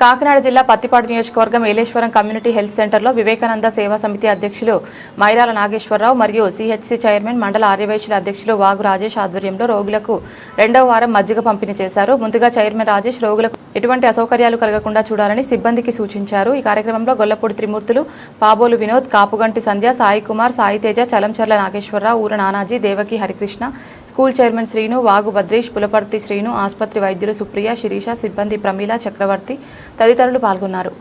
కాకినాడ జిల్లా పత్తిపాడు నియోజకవర్గం Yeleswaram community health సెంటర్లో వివేకానంద సేవా సమితి అధ్యక్షులు మైరాల నాగేశ్వరరావు మరియు సిహెచ్సి చైర్మన్ మండల ఆర్యవైశ్యుల అధ్యక్షులు వాగు రాజేష్ ఆధ్వర్యంలో రోగులకు రెండవ వారం మజ్జిగ పంపిణీ చేశారు. ముందుగా చైర్మన్ రాజేష్ రోగులకు ఎటువంటి అసౌకర్యాలు కలగకుండా చూడాలని సిబ్బందికి సూచించారు. ఈ కార్యక్రమంలో గొల్లపూడి త్రిమూర్తులు, పాబోలు వినోద్, కాపుగంటి సంధ్య, సాయి కుమార్, సాయి తేజ, చలంచర్ల నాగేశ్వరరావు, ఊర నానాజీ, దేవకి హరికృష్ణ, స్కూల్ చైర్మన్ శ్రీను, వాగు భద్రేష్, పులపర్తి శ్రీను, ఆసుపత్రి వైద్యులు సుప్రియ, శిరీష, సిబ్బంది ప్రమీల, చక్రవర్తి తదితరులు పాల్గొన్నారు.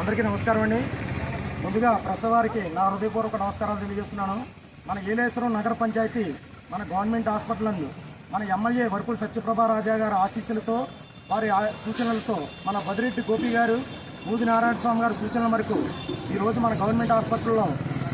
అందరికీ నమస్కారం అండి. ముందుగా ప్రెస్ వారికి నా హృదయపూర్వక నమస్కారాలు తెలియజేస్తున్నాను. మన ఏలేశ్వరం నగర పంచాయతీ మన గవర్నమెంట్ హాస్పిటల్ నందు మన ఎమ్మెల్యే వరపుల సత్యప్రభా రాజా గారి ఆశీస్సులతో, వారి సూచనలతో, మన బదిరెడ్డి గోపి గారు, మూది నారాయణ స్వామి గారి సూచనల మేరకు ఈరోజు మన గవర్నమెంట్ హాస్పిటల్లో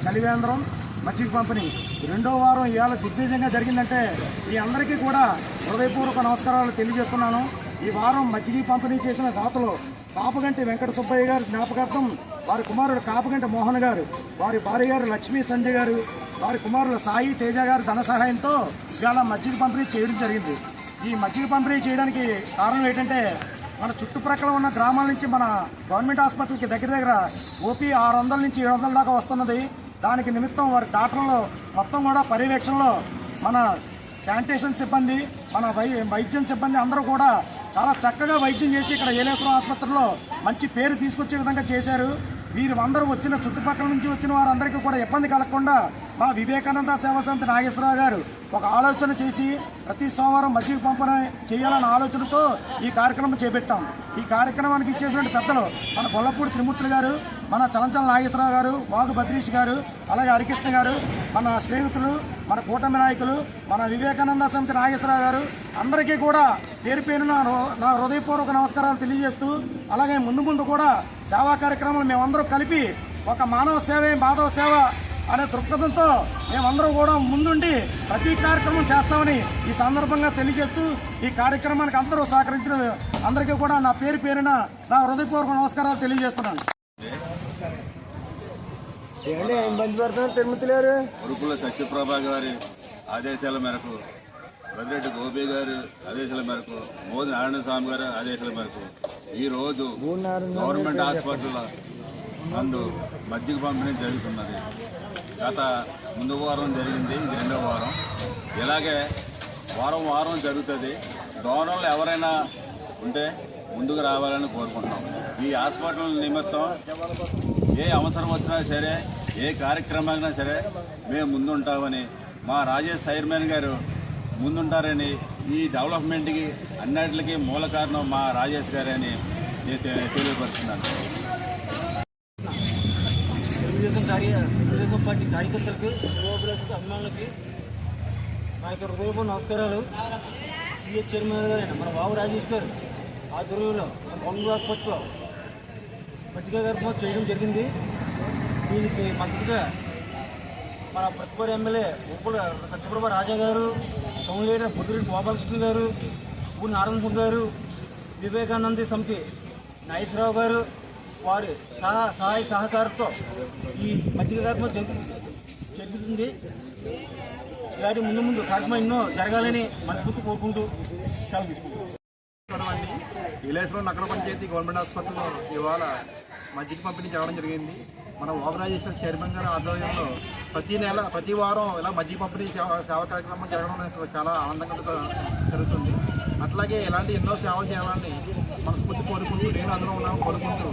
చలివేంద్రం మజ్జిగ పంపిణీ రెండో వారం ఇవాళ దిగ్విజయంగా జరిగిందంటే మీ అందరికీ కూడా హృదయపూర్వక నమస్కారాలు తెలియజేస్తున్నాను. ఈ వారం మజ్జిగ పంపిణీ చేసిన దాతలు కాపుగంటి వెంకట సుబ్బయ్య గారి జ్ఞాపకార్థం వారి కుమారుడు కాపుగంటి మోహన్ గారు, వారి భార్య గారు లక్ష్మీ సంజయ్ గారు, వారి కుమారుల సాయి తేజ గారి ధన సహాయంతో ఇవాళ మజ్జిగ పంపిణీ చేయడం జరిగింది. ఈ మజ్జిగ పంపిణీ చేయడానికి కారణం ఏంటంటే మన చుట్టుప్రక్కల ఉన్న గ్రామాల నుంచి మన గవర్నమెంట్ హాస్పిటల్కి దగ్గర ఓపీ 600 నుంచి 700 దాకా వస్తున్నది. దానికి నిమిత్తం వారి డాక్టర్లు మొత్తం కూడా పర్యవేక్షణలో మన శానిటేషన్ సిబ్బంది, మన వైద్యం సిబ్బంది అందరూ కూడా చాలా చక్కగా వైద్యం చేసి ఇక్కడ ఏలేశ్వరం ఆసుపత్రిలో మంచి పేరు తీసుకొచ్చే విధంగా చేశారు. వీరు అందరూ వచ్చిన చుట్టుపక్కల నుంచి వచ్చిన వారందరికీ కూడా ఇబ్బంది కలగకుండా మా వివేకానంద సేవా సమితి నాగేశ్వరరావు గారు ఒక ఆలోచన చేసి ప్రతి సోమవారం మజ్జిగ పంపిణీ చేయాలన్న ఆలోచనతో ఈ కార్యక్రమం చేపట్టాం. ఈ కార్యక్రమానికి ఇచ్చేసినటువంటి పెద్దలు మన గొల్లపూడి త్రిమూర్తులు గారు, మన చలంచల నాగేశ్వరరావు గారు, వాగు భద్రీష్ గారు, అలాగే హరికృష్ణ గారు, మన స్నేహితులు, మన కూటమి నాయకులు, మన వివేకానంద సమితి నాగేశ్వరరావు గారు అందరికీ కూడా పేరు పేరున నా హృదయపూర్వక నమస్కారాలు తెలియజేస్తూ, అలాగే ముందు కూడా సేవా కార్యక్రమాలు మేమందరూ కలిపి ఒక మానవ సేవే మాధవ సేవ అనే దృక్పథంతో మేమందరం కూడా ముందుండి ప్రతి కార్యక్రమం చేస్తామని ఈ సందర్భంగా తెలియజేస్తూ ఈ కార్యక్రమానికి అందరూ సహకరించిన అందరికీ కూడా నా పేరు పేరున నా హృదయపూర్వక నమస్కారాలు తెలియజేస్తున్నాను. వరపుల సత్యప్రభా గారి ఆదేశాల మేరకు, బదిరెడ్డి గోపి గారి ఆదేశాల మేరకు, మోది నారాయణ స్వామి గారి ఆదేశాల మేరకు ఈరోజు గవర్నమెంట్ హాస్పిటల్ నందు మజ్జిగ పంపిణీ జరుగుతున్నది. గత ముందు వారం జరిగింది, ఇది రెండవ వారం. ఇలాగే వారం జరుగుతుంది. డోనర్లు ఎవరైనా ఉంటే ముందుకు రావాలని కోరుకుంటున్నాం. ఈ హాస్పిటల్ నిమిత్తం ఏ అవసరం వచ్చినా సరే, ఏ కార్యక్రమాలైనా సరే మేము ముందుంటామని మా రాజేష్ చైర్మన్ గారు ముందుంటారని, ఈ డెవలప్మెంట్కి అన్నిటికీ మూల కారణం మా రాజేష్ గారని తెలియపరుస్తున్నాను. తెలుగుదేశం పార్టీ కార్యకర్తలకు, అభిమానులకి నా యొక్క హృదయపూర్వక నమస్కారాలు. సిఎస్ చైర్మన్ గారైన మన వాగు రాజేష్ గారు ఆధ్వర్యంలో గవర్నమెంట్ హాస్పిటల్లో మజ్జిగ కార్యక్రమం చేయడం జరిగింది. దీనికి మద్దతుగా మన ప్రతిపాడు ఎమ్మెల్యే వరపుల సత్యప్రభా రాజా గారు, టౌన్ లీడర్ బొద్దురెడ్డి గోపాలకృష్ణ గారు, ఊరి నారాయణ గారు, వివేకానంద సమితి నాగేశ్వరరావు గారు వారి సహాయ సహకారంతో ఈ మజ్జిగ కార్యక్రమం జరుగుతుంది. ఇలాంటి ముందు కార్యక్రమం ఎన్నో జరగాలని మనస్ఫూర్తి కోరుకుంటూ సెలవు తీసుకుంటాం. ఏలేశ్వరం నగర పంచాయతీ గవర్నమెంట్ హాస్పిటల్లో ఇవాళ మజ్జిగ పంపిణీ చేయడం జరిగింది. మన వాగరాజేశ్వర చైర్మన్ గారి ఆధ్వర్యంలో ప్రతి వారం ఇలా మజ్జిగ పంపిణీ సేవా కార్యక్రమం జరగడం చాలా ఆనందంగా జరుగుతుంది. అట్లాగే ఇలాంటి ఎన్నో సేవలు చేయాలని మనస్ఫూర్తి కోరుకుంటూ నేను అందులో ఉన్నాను కోరుకుంటూ